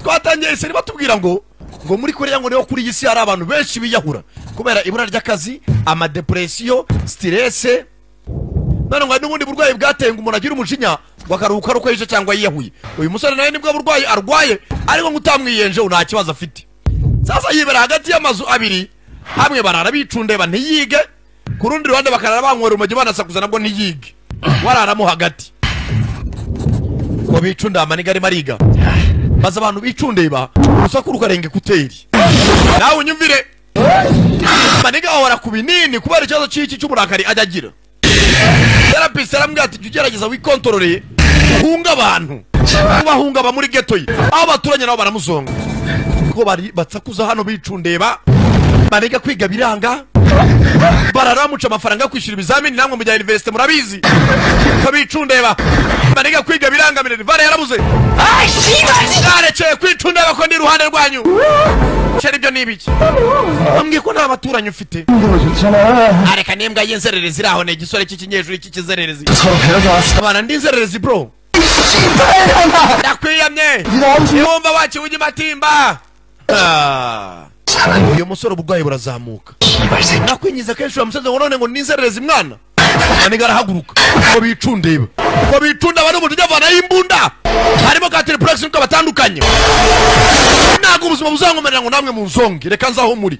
twatangiye iseri batubwira ngo muri Korea ngo niho kuri iyi si hari abantu benshi biyahura kubera ibura ry'akazi, amadepression, stress, none ngo n'ubundi burwayi bwatenga umuntu agira umujinya ngo akaruhuka ruko yije cyangwa yiyahuye. Uyu musore nawe nibwo burwayi arwaye ariko ngutamwiyenje nta kibazo afite. Sasa yibera hagati y'amazu abiri, hamwe barara bicundeba ntiyige, ku rundi ruhande bakarara banywera umujyi banasakuza nabwo ntiyige, wararamo hagati ngo bicunda amaniga ari mariga. Baza abantu bicundeba urusaku rukarenga kuteri. Nawe unyumvire maniga ahora ku binini kubera ikibazo cy'iki cy'uburakari ajagira. Therapist arambwira ati ugerageza wikontorore hunga abantu kubahunga ba muri ghetto yi aho baturanye nabo baramuzonga ko bari batsakuza hano bicundeba maniga kwiga biranga bararamuca amafaranga kwishira ibizamini namwe mu gihe university murabizi ko bicundeba maniga kwiga biranga Minerval yarabuze arece kwicundeba ko ndi ruhande rwanyu cyari byo nibiki ambwiye ko nta baturanye ufite areka nembwa y'inzererezi raho ne gisore cy'ikinyejuru cy'ikizererezi abana ndi inzererezi bro ndakwiyamye yumva wacu ugi matimba uyu musore ubugwayi burazamuka nakwinyiza kenshi bamusaze ngo none ngo ninzererezi mwana maniga arahaguruka ko bicundeba ko bicunda bari umuntu javana y'imbunda harimo ka triplex nuko batandukanye nago ubuzima buzangomerera ngo namwe munzonge reka nzaho muri